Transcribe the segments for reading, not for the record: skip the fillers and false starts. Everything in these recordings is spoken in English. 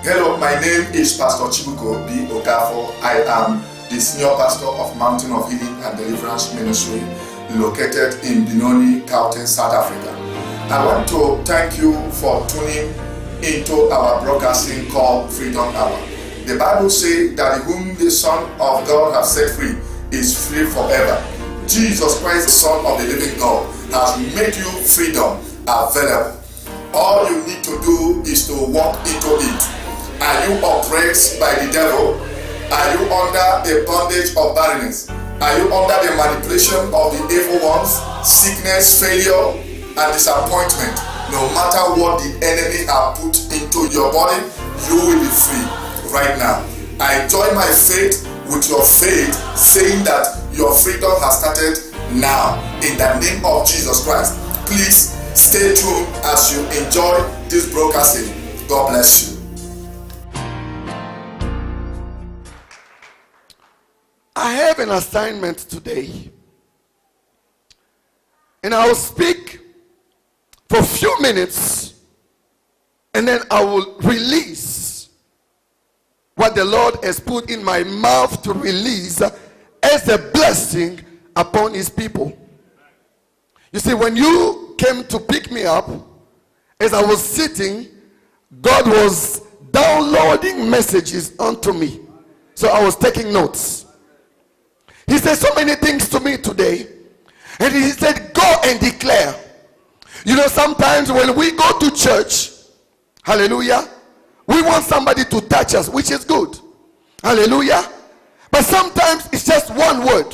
Hello, my name is Pastor Chibuko B. Okafo. I am the senior pastor of Mountain of Healing and Deliverance Ministry located in Benoni, Gauteng, South Africa. I want to thank you for tuning into our broadcasting called Freedom Hour. The Bible says that whom the Son of God has set free is free forever. Jesus Christ, the Son of the living God, has made you freedom available. All you need to do is to walk into it. Are you oppressed by the devil? Are you under the bondage of barrenness? Are you under the manipulation of the evil ones, sickness, failure, and disappointment? No matter what the enemy has put into your body, you will be free right now. I join my faith with your faith, saying that your freedom has started now in the name of Jesus Christ. Please stay tuned as you enjoy this broadcasting. God bless you. I have an assignment today, and I will speak for a few minutes, and then I will release what the Lord has put in my mouth to release as a blessing upon his people. You see, when you came to pick me up, as I was sitting, God was downloading messages onto me. So I was taking notes. He said so many things to me today. And he said, go and declare. You know, sometimes when we go to church, hallelujah, we want somebody to touch us, which is good. Hallelujah. But sometimes it's just one word.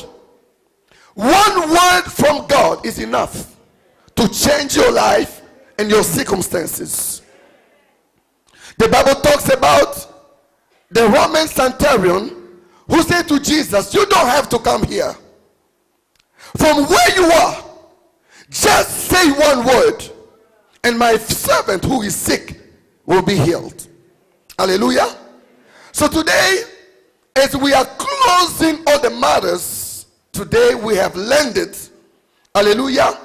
One word from God is enough to change your life and your circumstances. The Bible talks about the Roman centurion who said to Jesus, you don't have to come here. From where you are, just say one word, and my servant who is sick will be healed. Hallelujah. So today, as we are closing all the matters, today we have landed. Hallelujah.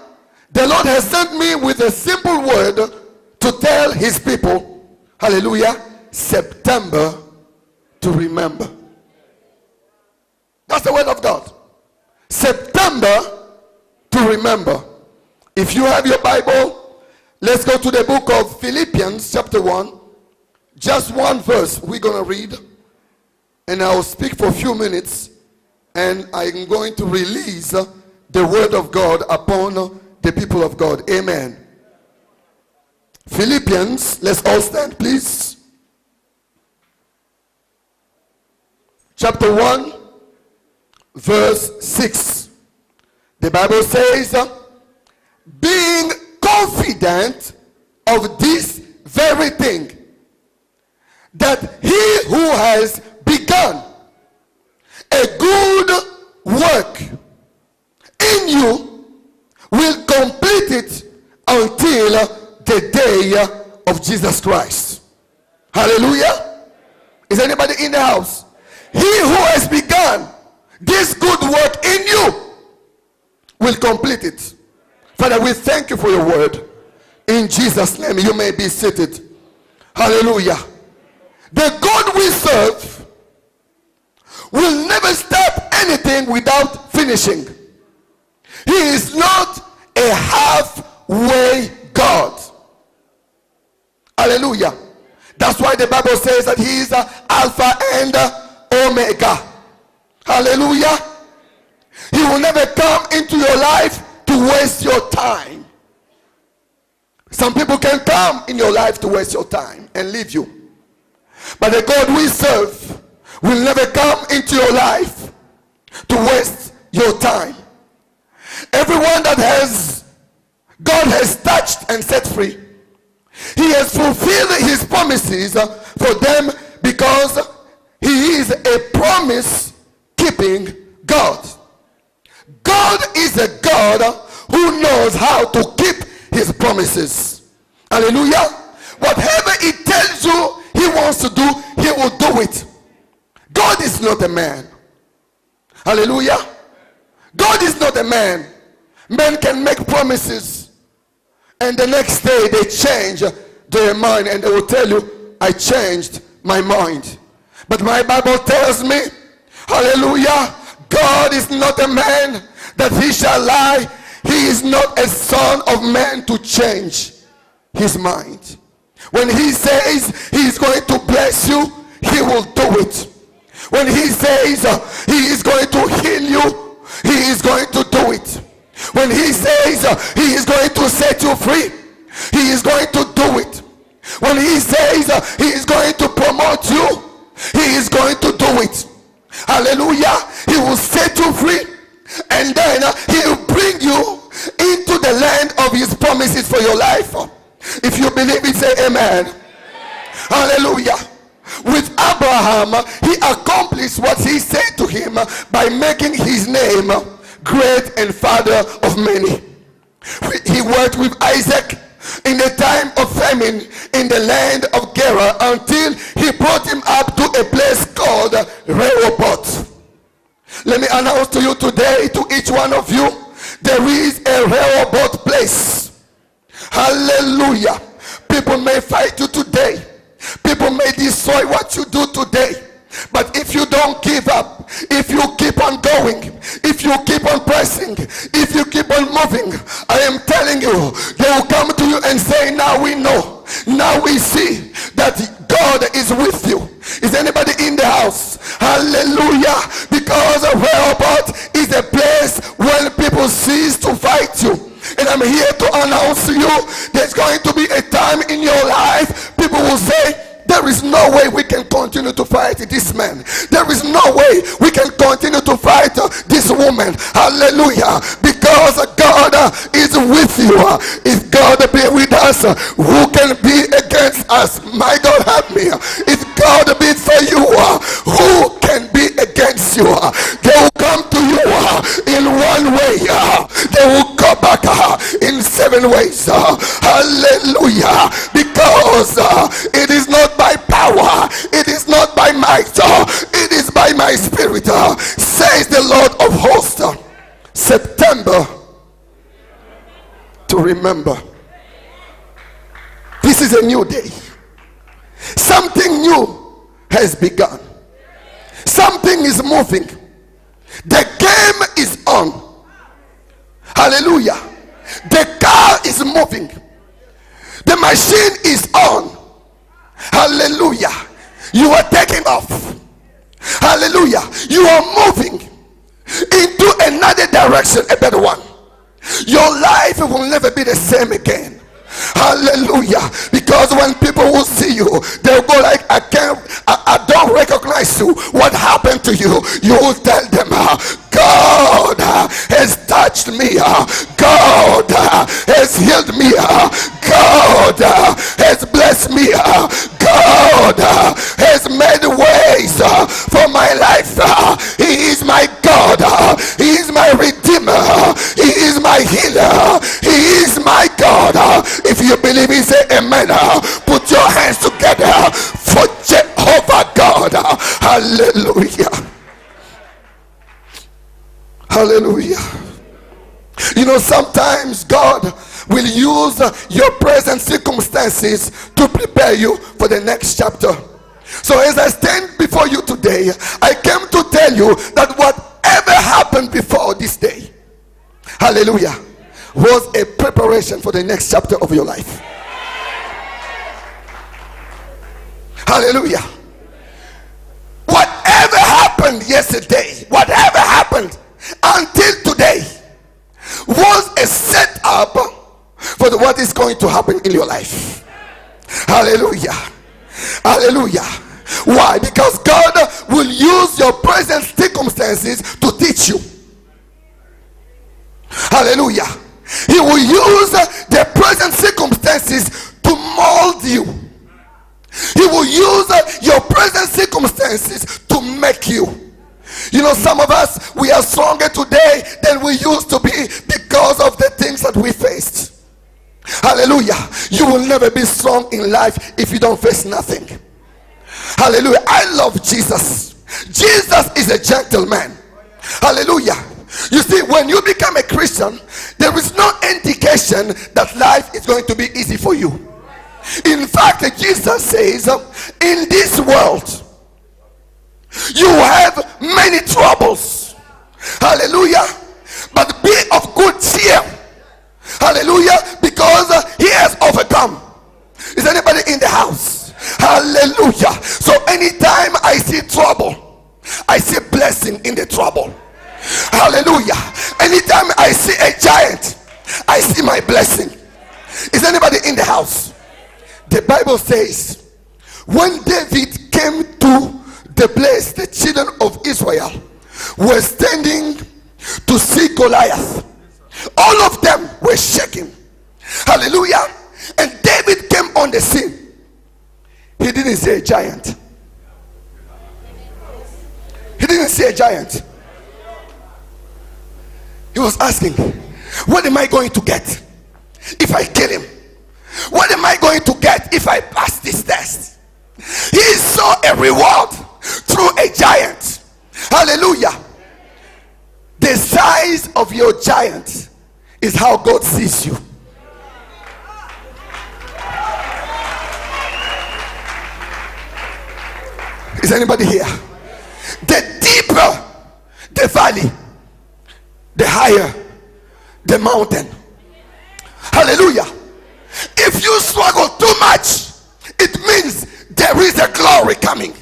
The Lord has sent me with a simple word to tell his people, hallelujah, September to remember. That's the word of God. September to remember. If you have your Bible, let's go to the book of Philippians chapter 1. Just one verse we're going to read. And I'll speak for a few minutes. And I'm going to release the word of God upon the people of God. Amen. Philippians, let's all stand, please. Chapter 1, verse 6. The Bible says, being confident of this very thing, that he who has begun a good work in you will complete it until the day of Jesus Christ. Hallelujah. Is anybody in the house? He who has begun this good work in you will complete it. Father, we thank you for your word. In Jesus' name, you may be seated. Hallelujah. The God we serve will never stop anything without finishing. He is not a halfway God. Hallelujah. That's why the Bible says that he is Alpha and Omega. Hallelujah. He will never come into your life to waste your time. Some people can come in your life to waste your time and leave you. But the God we serve will never come into your life to waste your time. Everyone that God has touched and set free, he has fulfilled his promises for them, because he is a promise keeping God. God is a God who knows how to keep his promises. Hallelujah. Whatever he tells you he wants to do, he will do it. God is not a man. Hallelujah. God is not a man. Men can make promises and the next day they change their mind and they will tell you, I changed my mind. But my Bible tells me, hallelujah, God is not a man that he shall lie. He is not a son of man to change his mind. When he says he is going to bless you, he will do it. When he says he is going to heal you, he is going to do it. When he says he is going to set you free, he is going to do it. When he says he is going to promote you, he is going to do it. Hallelujah. He will set you free, and then he will bring you into the land of his promises for your life. If you believe it, say amen. Hallelujah. With Abraham, he accomplished what he said to him by making his name great and father of many. He worked with Isaac in the time of famine in the land of Gerar until he brought him up to a place called Rehoboth. Let me announce to you today, to each one of you, there is a Rehoboth place. Hallelujah. People may fight you today. People may destroy what you do today. But if you don't give up, if you keep on going, if you keep on pressing, if you keep on moving, I am telling you, they will come to you and say, now we know, now we see that God is with you. Is anybody in the house? Hallelujah. Because Rehoboth is a place where people cease to fight you. And I'm here to announce to you, there's going to be a time in your life people will say, there is no way we can continue to fight this man. There is no way we can continue to fight this woman. Hallelujah. Because God is with you. If God be with us, who can be against us? My God, help me. If God be for you, who can be against you? They will come to you in one way. They will go back in 7 ways. Hallelujah. Because it is not by power, it is not by might, it is by my spirit, says the Lord of hosts. September to remember. This is a new day. Something new has begun. Something is moving. The game is on. Hallelujah. The car is moving. The machine is on. Hallelujah. You are taking off. Hallelujah. You are moving into another direction, a better one. Your life will never be the same again. Hallelujah. Because when people will see you, they'll go like, I don't recognize you. What happened to you? You will tell them, God has touched me. God has healed me. God has blessed me. God has made ways for my life. He is my God. He is my Redeemer. He is my healer. He is my God. If you believe it, say amen. Put your hands together for Jehovah God. Hallelujah. Hallelujah. You know, sometimes God will use your present circumstances to prepare you for the next chapter. So as I stand before you today, I came to tell you that whatever happened before this day, hallelujah, was a preparation for the next chapter of your life. Hallelujah. Whatever happened yesterday, whatever happened until today, was a setup for what is going to happen in your life. Hallelujah. Hallelujah. Why? Because God will use your present circumstances to teach you. Hallelujah. He will use the present circumstances to mold you. He will use your present circumstances to make you. You know, some of us, we are stronger today than we used to be because of the things that we faced. Hallelujah. You will never be strong in life if you don't face nothing. Hallelujah. I love Jesus. Jesus is a gentleman. Hallelujah. You see, when you become a Christian, there is no indication that life is going to be easy for you. In fact, Jesus says, in this world, you have many troubles. Hallelujah. But be of good cheer. Hallelujah. Because he has overcome. Is anybody in the house? Hallelujah. So anytime I see trouble, I see blessing in the trouble. Hallelujah. Anytime I see a giant, I see my blessing. Is anybody in the house? The Bible says, when David came to the place, the children of Israel were standing to see Goliath. All of them were shaking. Hallelujah. And David came on the scene. He didn't say a giant. He didn't say a giant. He was asking, what am I going to get if I kill him? What am I going to get if I pass this test? He saw a reward through a giant. Hallelujah. The size of your giant is how God sees you. Is anybody here? The deeper the valley, the higher the mountain. Hallelujah. If you struggle too much, it means there is a glory coming.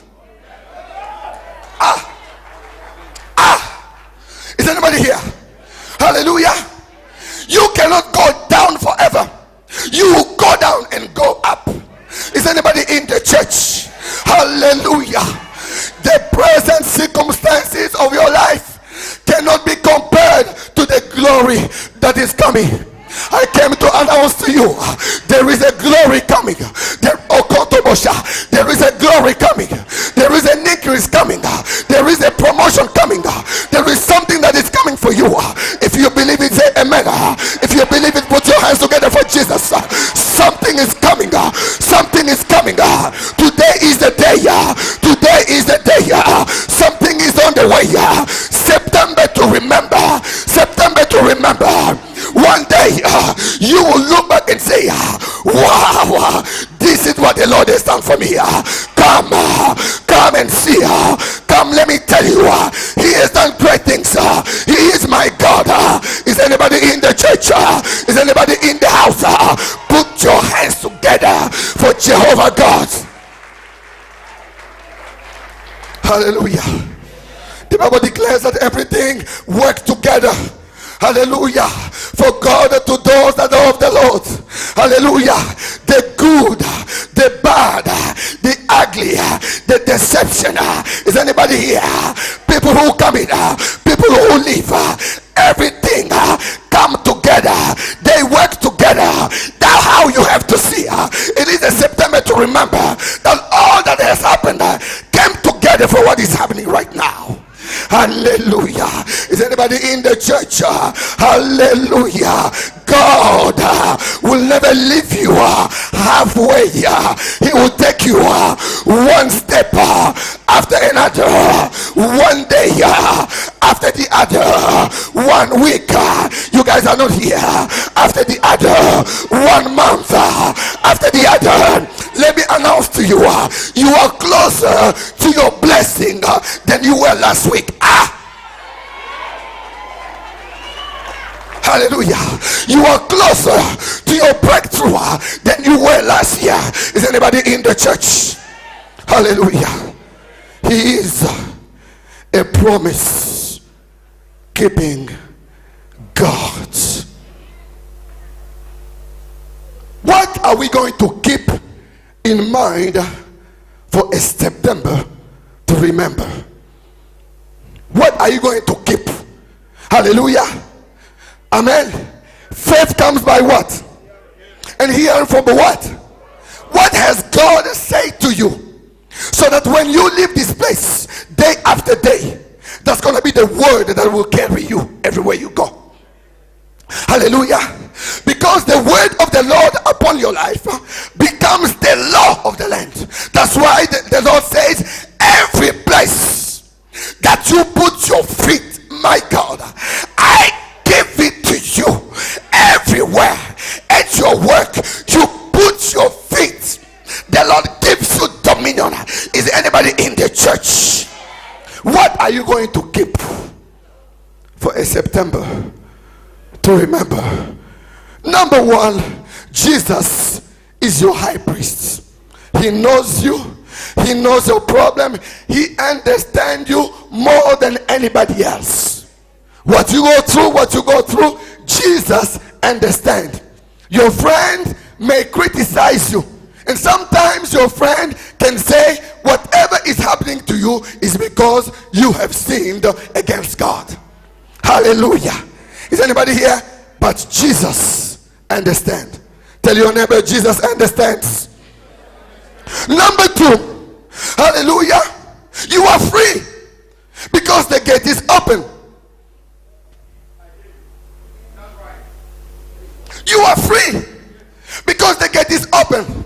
Is anybody here? Hallelujah. You cannot go down forever. You go down and go up. Is anybody in the church? Hallelujah. The present circumstances of your life cannot be compared to the glory that is coming. I came to announce to you, there is a glory coming. There is a glory coming. There is an increase coming. There is a promotion coming. There is something that is coming for you. If you believe it, say amen. If you believe it, put your hands together for Jesus. Something is coming. Something is coming. Today is the day. Today is the day. Something is on the way. September to remember. September to remember. One day you will look back and say, wow, this is what the Lord has done for me. Come and see. Come, let me tell you, he has done great things. He is my God. Is anybody in the church? Is anybody in the house? Put your hands together for Jehovah God. Hallelujah. The Bible declares that everything works together. Hallelujah. For God to those that are of the Lord. Hallelujah. The good, the bad, the ugly, the deception. Is anybody here? People who come in, people who leave, everything come together. They work together. That's how you have to see. It is a September to remember that all that has happened came together for what is happening right now. Hallelujah. Is anybody in the church? Hallelujah. God will never leave you halfway. He will take you one step after another, one day after the other, 1 week you guys are not here, after the other, 1 month after the other. Let me announce to you, you are closer to your blessing than you were last week. Hallelujah. You are closer to your breakthrough than you were last year. Is anybody in the church? Hallelujah. He is a promise keeping God. What are we going to keep in mind for a September to remember? What are you going to keep? Hallelujah. Amen. Faith comes by what? And hearing from what? What has God said to you? So that when you leave this place day after day, that's going to be the word that will carry you everywhere you go. Hallelujah. Because the word of the Lord upon your life becomes the law of the land. That's why the Lord says, every place that you put your feet, my God, I give it to you. Everywhere at your work you put your feet, are you going to keep for a September to remember? Number one, Jesus is your high priest. He knows you. He knows your problem. He understands you more than anybody else. What you go through, Jesus understands. Your friend may criticize you, and sometimes your friend can say whatever is happening to you is because you have sinned against God. Hallelujah. Is anybody here? But Jesus understands. Tell your neighbor, Jesus understands. Number two, hallelujah, you are free because the gate is open. You are free because the gate is open.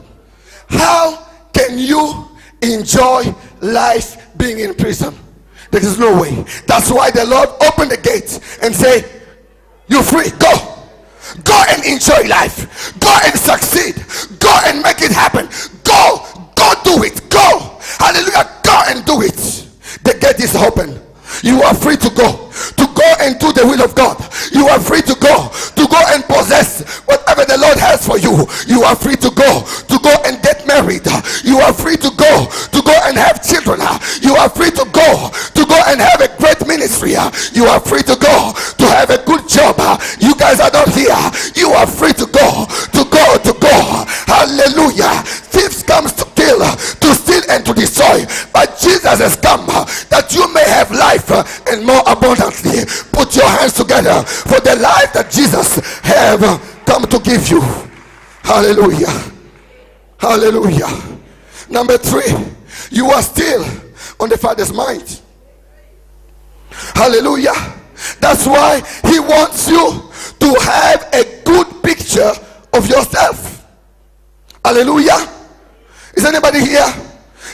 How can you enjoy life being in prison? There is no way. That's why the Lord opened the gate and say, you're free, go and enjoy life, go and succeed, go and make it happen, go do it, go, hallelujah, go and do it. The gate is open. You are free to go and do the will of God. You are free to go and possess whatever the Lord has for you. You are free to go and get married. You are free to go and have children. You are free to go and have a great ministry. You are free to go to have a good job. You guys are not here. You are free to go. Hallelujah. Thieves comes to kill, to steal and to destroy, but Jesus has come that you may have life and more abundantly. Put your hands together for the life that Jesus have come to give you. Hallelujah. Hallelujah. Number three, you are still on the Father's mind. Hallelujah. That's why he wants you to have a good picture of yourself. Hallelujah. Is anybody here?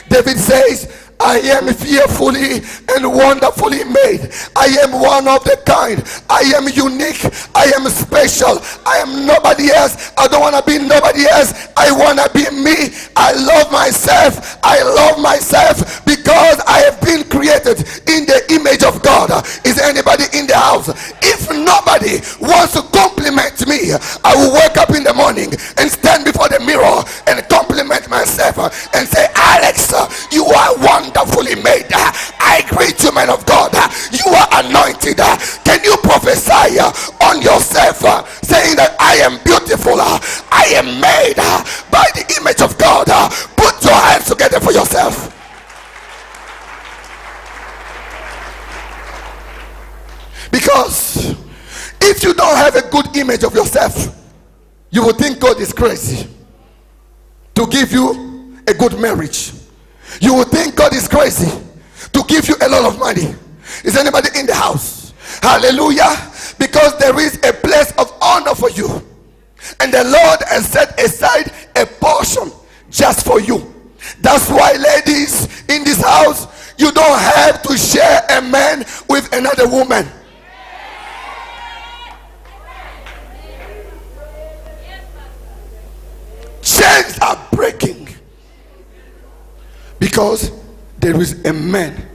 David says, I am fearfully and wonderfully made. I am one of the kind. I am unique. I am special. I am nobody else. I don't want to be nobody else. I want to be me. I love myself. I love myself because I have been created in the image of God. Is anybody in the house? If nobody wants to compliment me, I will wake up in the morning and stand before the mirror and compliment myself and say, Alex, you are wonderfully made. I greet you, man of God. You are anointed. Can you prophesy on yourself, saying that I am beautiful, I am made by the image of God? Put your hands together for yourself. Because if you don't have a good image of yourself, you will think God is crazy to give you a good marriage. You will think God is crazy to give you a lot of money. Is anybody in the house? Hallelujah. Because there is a place of honor for you, and the Lord has set aside a portion just for you. That's why, ladies in this house, you don't have to share a man with another woman. Chains are breaking because there is a man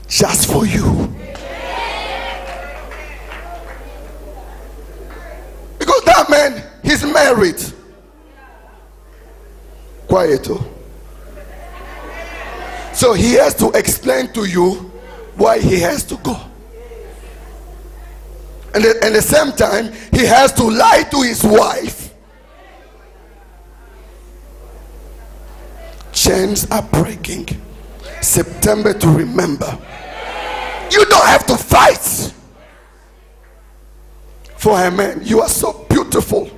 just for you. Because that man, he's married. Quiet. So he has to explain to you why he has to go. And at the same time, he has to lie to his wife. Chains are breaking. September to remember. You don't have to fight for a man. You are so beautiful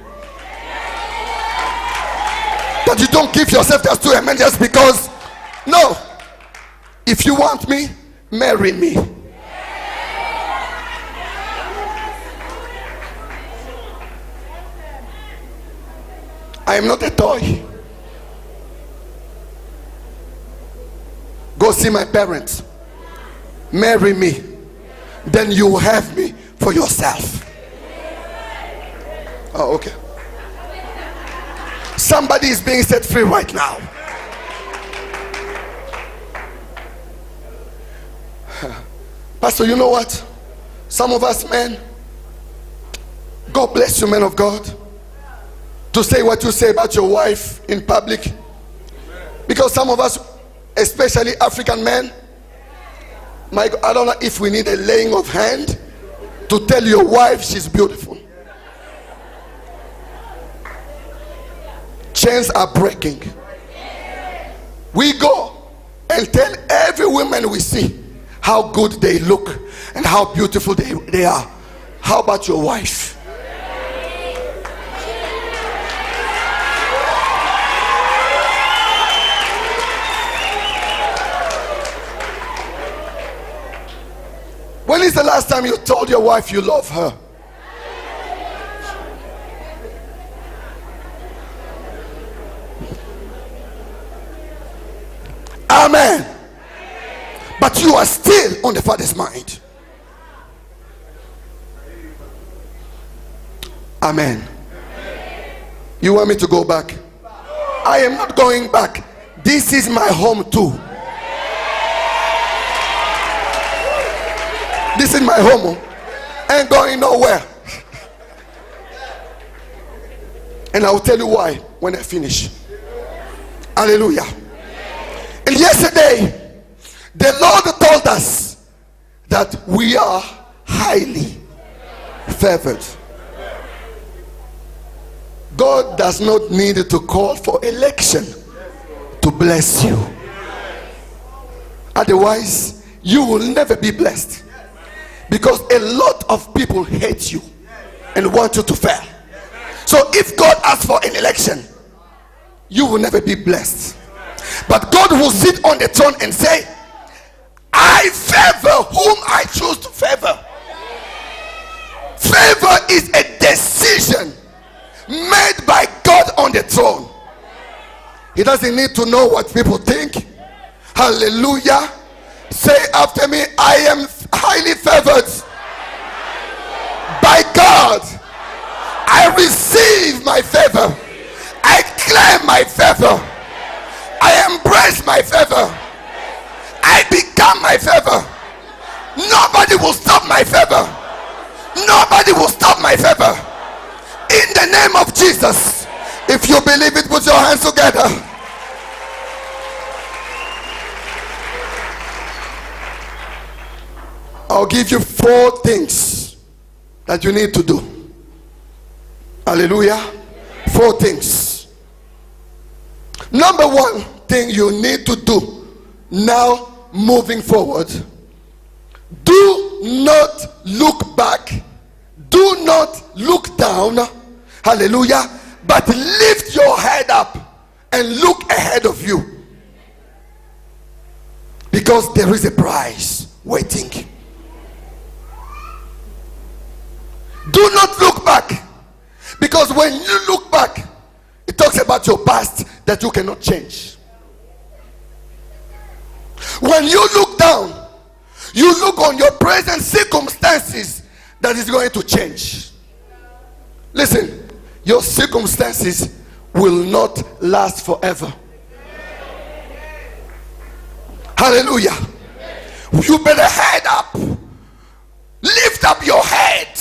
that you don't give yourself just to a man just because. No. If you want me, marry me. I am not a toy. Go see my parents. Marry me. Then you will have me for yourself. Oh, okay. Somebody is being set free right now. Pastor, you know what? Some of us men, God bless you, men of God, to say what you say about your wife in public. Because some of us, especially African men, I don't know if we need a laying of hand to tell your wife she's beautiful. Chains are breaking. We go and tell every woman we see how good they look and how beautiful they are. How about your wife? When is the last time you told your wife you love her? Amen. But you are still on the Father's mind. Amen. You want me to go back? I am not going back. This is my home too. This is my home. Ain't going nowhere. And I will tell you why when I finish. Hallelujah. And yesterday, the Lord told us that we are highly favored. God does not need to call for election to bless you. Otherwise, you will never be blessed. Because a lot of people hate you and want you to fail. So if God asks for an election, you will never be blessed. But God will sit on the throne and say, I favor whom I choose to favor. Favor is a decision made by God on the throne. He doesn't need to know what people think. Hallelujah. Say after me, I am highly favored by God. I receive my favor. I claim my favor. I embrace my favor. I become my favor. Nobody will stop my favor. Nobody will stop my favor. In the name of Jesus. If you believe it, put your hands together. I'll give you 4 things that you need to do. Hallelujah. 4 things. Number 1 thing you need to do now moving forward. Do not look back. Do not look down. Hallelujah. But lift your head up and look ahead of you. Because there is a prize waiting. Do not look back. Because when you look back, it talks about your past that you cannot change. When you look down, you look on your present circumstances that is going to change. Listen, your circumstances will not last forever. Hallelujah. You better head up. Lift up your head.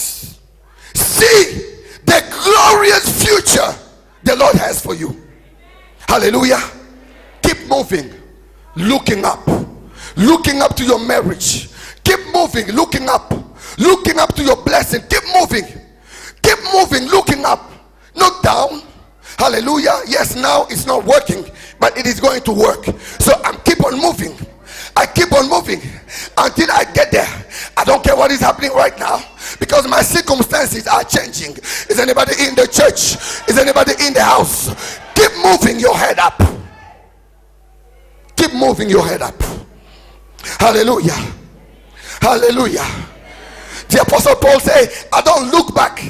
See the glorious future the Lord has for you. Hallelujah. Keep moving, looking up to your marriage. Keep moving, looking up to your blessing. Keep moving, looking up, not down. Hallelujah. Yes, now it's not working, but it is going to work. So I keep on moving. I keep on moving until I get there. I don't care what is happening right now, because my circumstances are changing. Is anybody in the church? Is anybody in the house? Keep moving your head up. Keep moving your head up. Hallelujah. Hallelujah. The Apostle Paul said, I don't look back,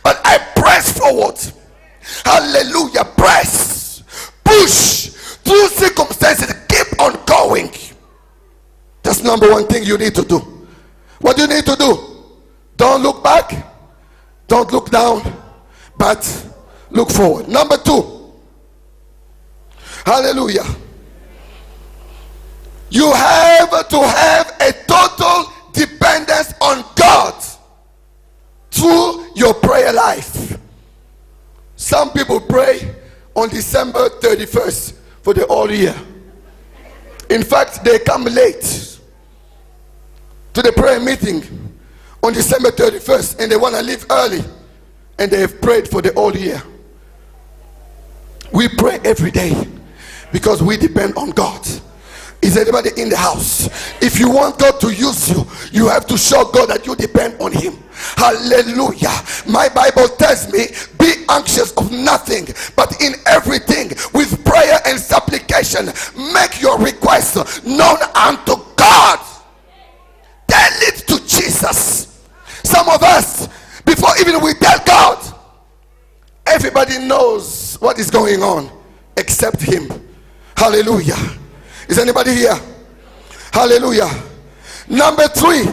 but I press forward. Hallelujah. Press, push through circumstances. Keep on going. That's number 1 thing you need to do. What do you need to do? Don't look back, don't look down, but look forward. Number 2, hallelujah, you have to have a total dependence on God through your prayer life. Some people pray on December 31st for the whole year. In fact, they come late to the prayer meeting on December 31st and they want to leave early, and they have prayed for the whole year. We pray every day because we depend on God. Is anybody in the house? If you want God to use you, you have to show God that you depend on him. Hallelujah. My Bible tells me, be anxious of nothing, but in everything with prayer and supplication make your requests known unto God. Tell it to Jesus. Some of us, before even we tell God, everybody knows what is going on except him. Hallelujah. Is anybody here? Hallelujah. Number 3,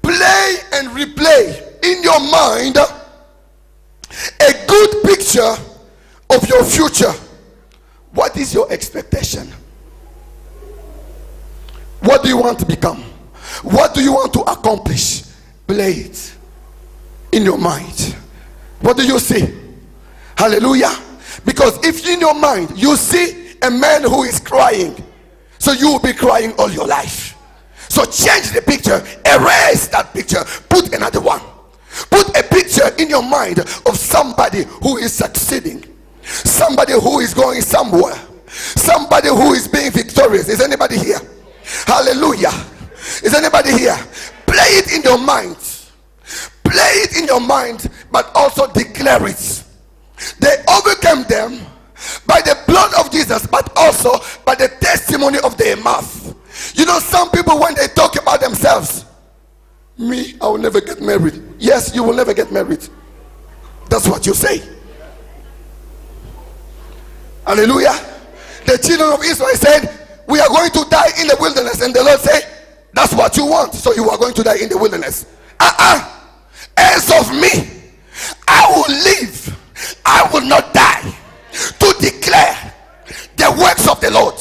play and replay in your mind a good picture of your future. What is your expectation? What do you want to become? What do you want to accomplish? Play it in your mind. What do you see? Hallelujah. Because if in your mind you see a man who is crying, so you will be crying all your life. So change the picture, erase that picture, put another one. Put a picture in your mind of somebody who is succeeding, somebody who is going somewhere, somebody who is being victorious. Is anybody here? Hallelujah. Is anybody here? Play it in your mind. Play it in your mind, but also declare it. They overcame them by the blood of Jesus, but also by the testimony of their mouth. You know, some people, when they talk about themselves, me, I will never get married. Yes, you will never get married. That's what you say. Hallelujah. The children of Israel said, we are going to die in the wilderness, and the Lord said, that's what you want, so you are going to die in the wilderness. As of me, I will live, I will not die, to declare the works of the Lord.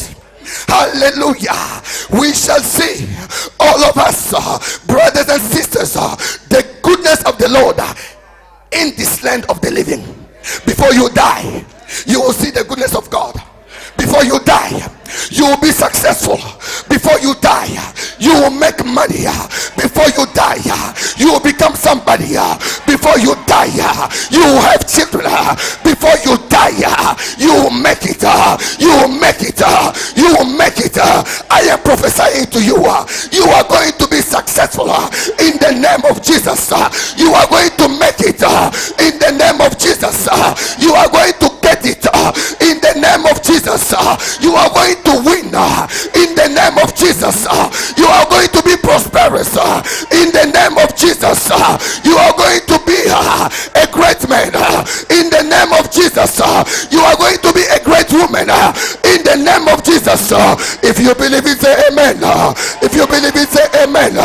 Hallelujah. We shall see, all of us, brothers and sisters, the goodness of the Lord in this land of the living. Before you die, you will see the goodness of God. Before you die, you will be successful. Before you die, you will make money. Before you die, you will become somebody. Before you die, you will have children. Before you die, you will make it. You will make it. You will make it. I am prophesying to you. You are going to be successful in the name of Jesus. You are going to make it in the name of Jesus. You are going to get it in the name of Jesus. You are going to win in the name of Jesus. You are going to be prosperous in the name of Jesus. You are going to be a great man in the name of Jesus. You are going to be a great woman in the name of Jesus. If you believe it, say amen. If you believe it, say amen.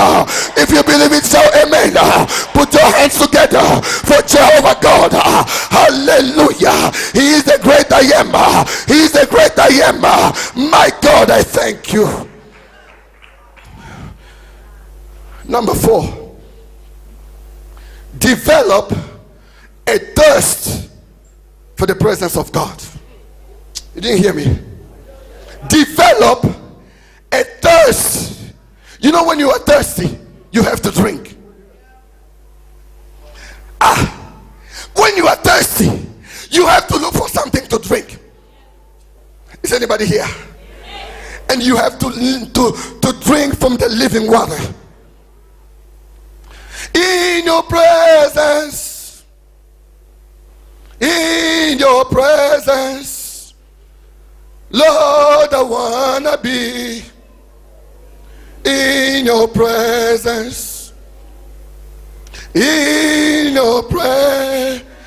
If you believe it, say amen. Put your hands together for Jehovah God. Hallelujah. He is the great I am. He is the great I am. My God, I thank you. Number 4, develop a thirst for the presence of God. You didn't hear me? Develop a thirst. You know, when you are thirsty, you have to drink. When you are thirsty, you have to look for something to drink. Is anybody here? And you have to drink from the living water. In your presence, in your presence, Lord, I wanna be in your presence, in your presence,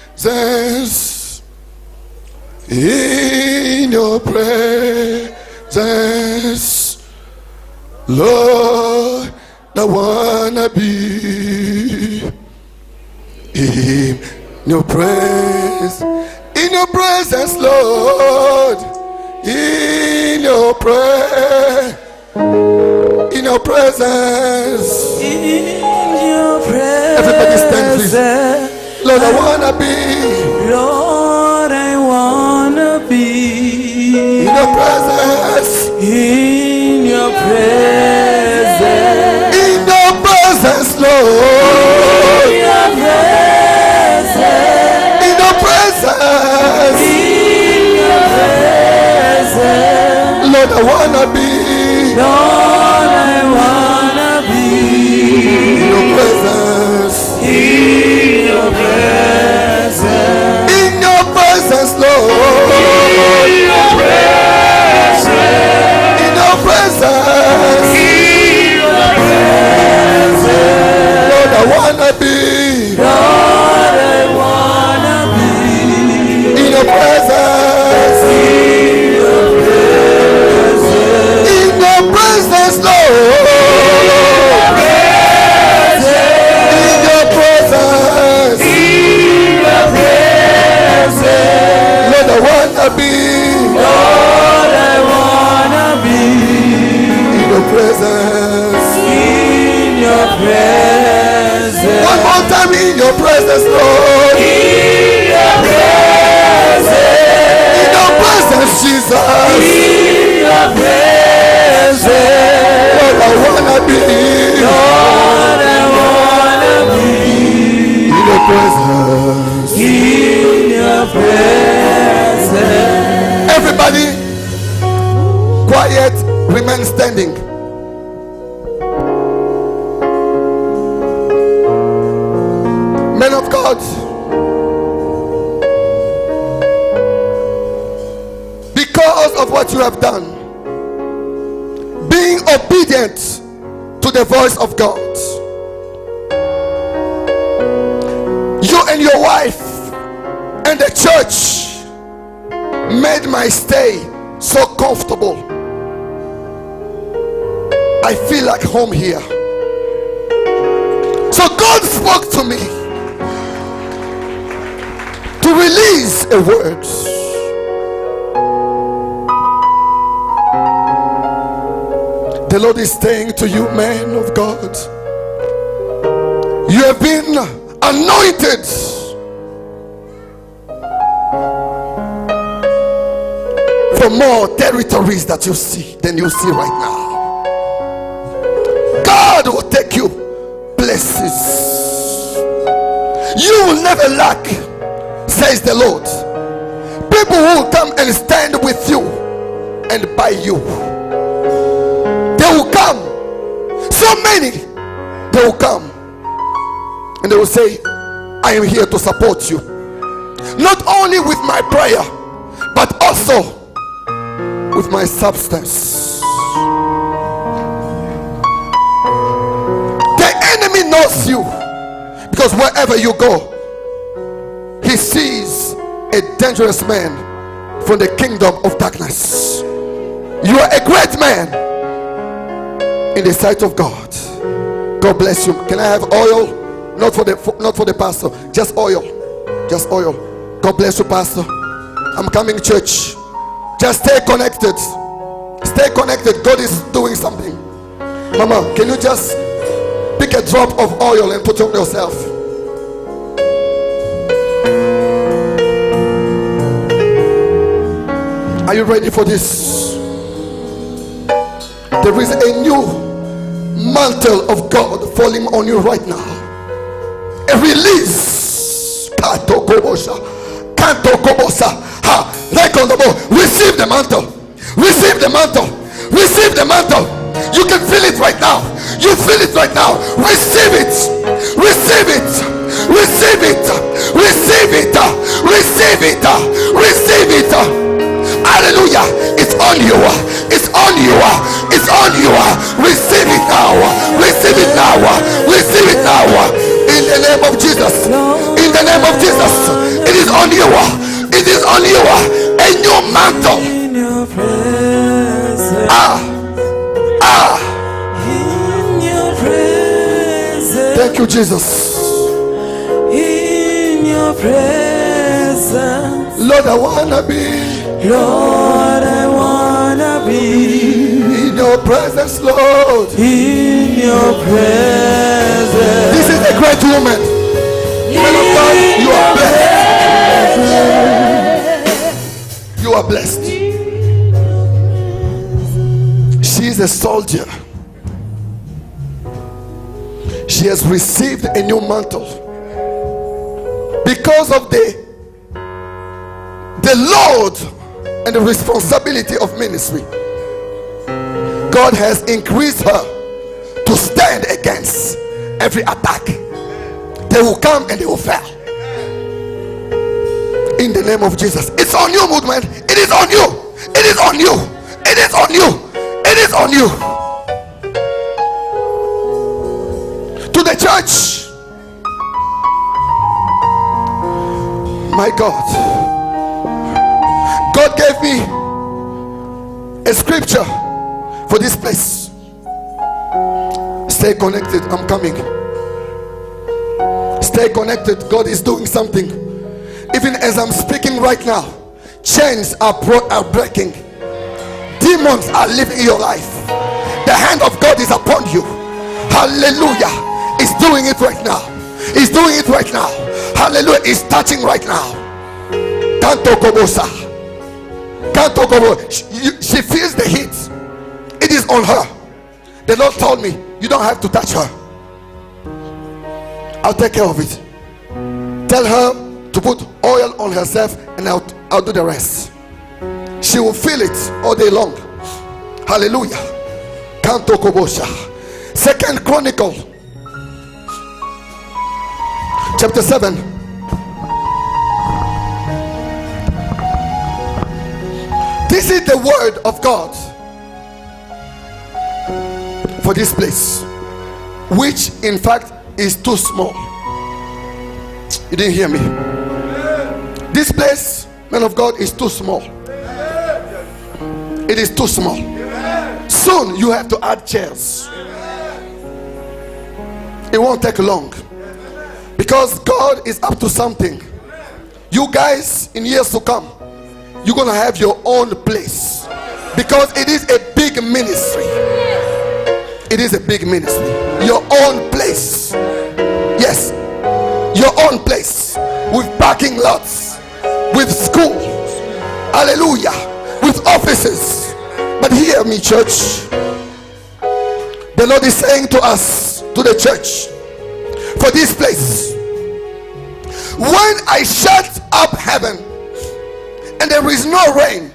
in your presence, Lord, I wanna be in your presence, Lord, in your presence, in your your presence. In your presence. Everybody stand, please. Lord, I wanna be. Lord, I wanna be In your presence. in your presence. In your presence, Lord. In your presence. In your presence. In your presence. Lord, I wanna be. Lord, I wanna be In your presence. in your presence. In your presence, Lord. In your presence. In your presence. In your presence. Lord, I wanna be. Lord, I wanna be In your presence. in your presence. In your presence, Lord. In your presence. In your presence. Lord, I wanna be. Lord, I wanna be In your presence. in your presence. One more time, in your presence, Lord. In your presence. In your presence, Jesus. In your presence. Lord, I wanna be. Lord, I wanna be In your presence. in your presence. Everybody, quiet, remain standing. Men of God, because of what you have done, being obedient to the voice of God, you and your wife and the church made my stay so comfortable. I feel like home here. So God spoke to me to release a word. The Lord is saying to you, man of God, you have been anointed for more territories that you see than you see right now. God will take you places. You will never lack, says the Lord. People will come and stand with you and by you. They will come. So many. They will come. And they will say, I am here to support you. Not only with my prayer, but also with my substance. The enemy knows you, because wherever you go, he sees a dangerous man from the kingdom of darkness. You are a great man in the sight of God. God bless you. Can I have oil? Not for the pastor, just oil. Just oil. God bless you, pastor. I'm coming, church. Just stay connected. Stay connected. God is doing something. Mama, can you just pick a drop of oil and put on yourself? Are you ready for this? There is a new mantle of God falling on you right now. A release. Kanto kobosa. Ha. Receive the mantle. Receive the mantle. Receive the mantle. You can feel it right now. You feel it right now. Receive it. Receive it. Receive it. Receive it. Receive it. Receive it. Hallelujah. It's on you. It's on you. It's on you. Receive it now. Receive it now. Receive it now. In the name of Jesus. In the name of Jesus. It is on you. It is on you. A new mantle. In your presence. In your presence. Thank you, Jesus. In your presence. Lord, I wanna be Lord, I wanna be in your your presence, Lord. In your presence. This is a great woman. Man of God, you are blessed. You are blessed. She is a soldier. She has received a new mantle because of the load and the responsibility of ministry. God has increased her to stand against every attack. They will come and they will fail. In the name of Jesus. It's on you, movement. It is on you. It is on you. It is on you. It is on you. To the church. My God. God gave me a scripture for this place. Stay connected. I'm coming. Stay connected. God is doing something. Even as I'm speaking right now, chains are breaking. Demons are leaving your life. The hand of God is upon you. Hallelujah. He's doing it right now. He's doing it right now. Hallelujah. He's touching right now. Canto Kobosa. Canto Kobo. She feels the heat. It is on her. The Lord told me, you don't have to touch her. I'll take care of it. Tell her to put oil on herself and I'll do the rest. She will feel it all day long. Hallelujah. Canto Kobosha. 2 Chronicle chapter 7. This is the word of God for this place, which in fact is too small. You didn't hear me. This place, man of God, is too small. It is too small. Soon you have to add chairs. It won't take long, because God is up to something. You guys, in years to come, you're gonna have your own place, because it is a big ministry. It is a big ministry. Your own place. Yes, your own place, with parking lots, with schools, hallelujah, with offices. But hear me, church. The Lord is saying to us, to the church, for this place, when I shut up heaven and there is no rain,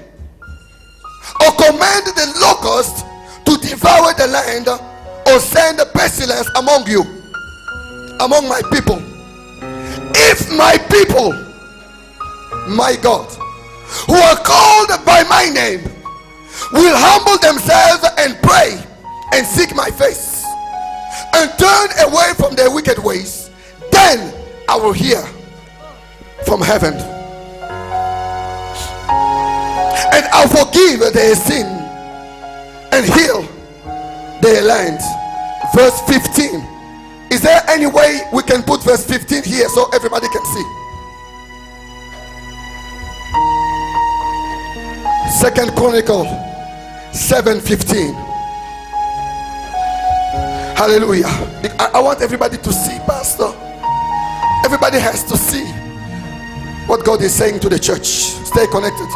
or command the locust to devour the land, or send a pestilence among you, among my people, if my people, my God, who are called by my name, will humble themselves and pray and seek my face and turn away from their wicked ways, then I will hear from heaven and I'll forgive their sin and heal their land. Verse 15. Is there any way we can put verse 15 here so everybody can see? 2 Chronicle 7:15. Hallelujah. I want everybody to see, Pastor. Everybody has to see what God is saying to the church. Stay connected.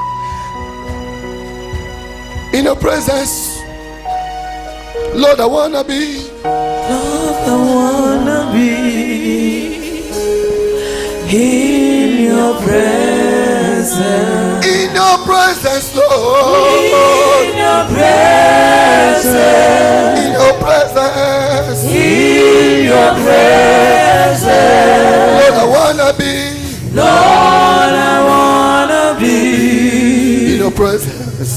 In your presence, Lord, I wanna be. Lord, I wanna be in your presence. In your presence, Lord. In your presence. In your presence. In your presence. Lord, I wanna be. Lord, I wanna be In your presence.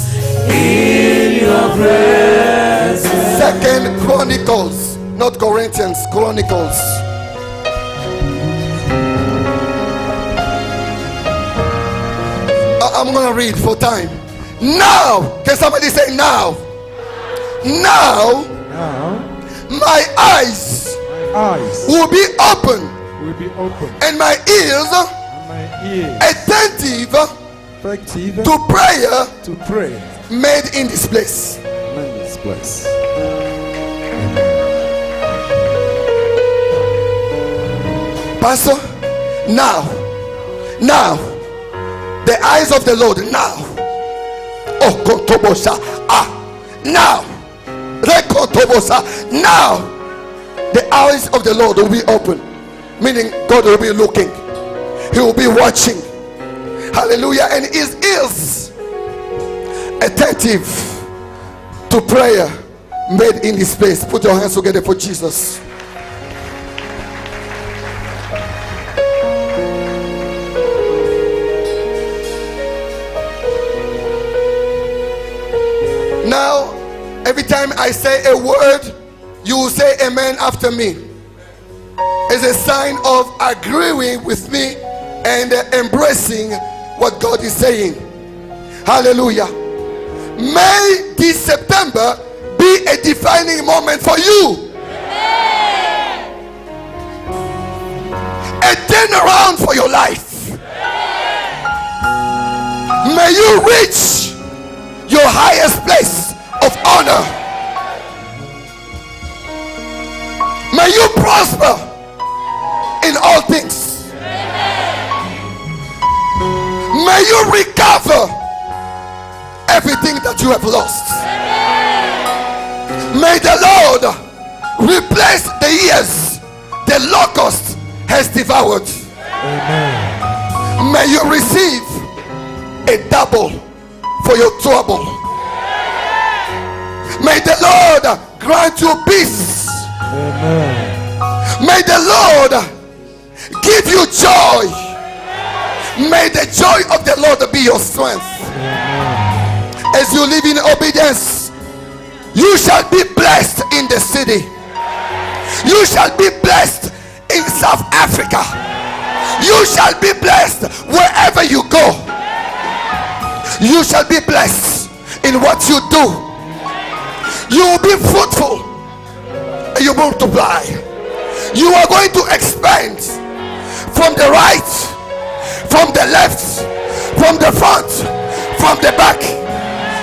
in your presence. 2 Chronicles, not Corinthians, Chronicles. I'm gonna read for time. Now, can somebody say now? Now, my eyes will be open and my ears attentive effective to prayer to pray made in this place. in this place. Pastor, now, the eyes of the Lord now. Oh, Kotobosa. Now. Rekotobosa. Now, the eyes of the Lord will be open. Meaning, God will be looking, He will be watching. Hallelujah. And His ears attentive to prayer made in His place. Put your hands together for Jesus. Now, every time I say a word, you will say amen after me. It's a sign of agreeing with me and embracing what God is saying. Hallelujah. May this September be a defining moment for you. A turnaround for your life. May you reach your highest place of honor. May you prosper in all things. May you recover everything that you have lost. May the Lord replace the years the locust has devoured. May you receive a double for your trouble. May the Lord grant you peace. May the Lord give you joy. May the joy of the Lord be your strength. As you live in obedience, you shall be blessed in the city. You shall be blessed in South Africa. You shall be blessed wherever you go. You shall be blessed in what you do. You will be fruitful and you multiply. You are going to expand from the right, from the left, from the front, from the back.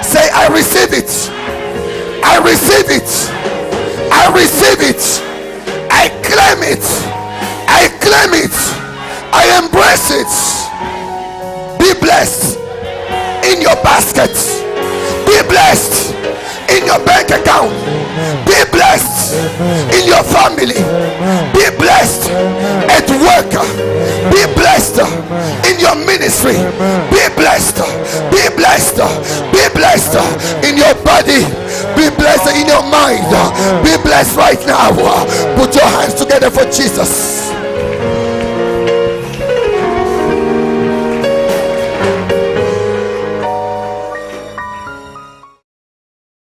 Say, I receive it. I receive it. I receive it. I claim it. I claim it. I embrace it. Be blessed in your basket. Be blessed in your bank account. Be blessed in your family. Be blessed at work. Be blessed in your ministry. Be blessed. Be blessed. Be blessed in your body. Be blessed in your mind. Be blessed right now. Put your hands together for Jesus.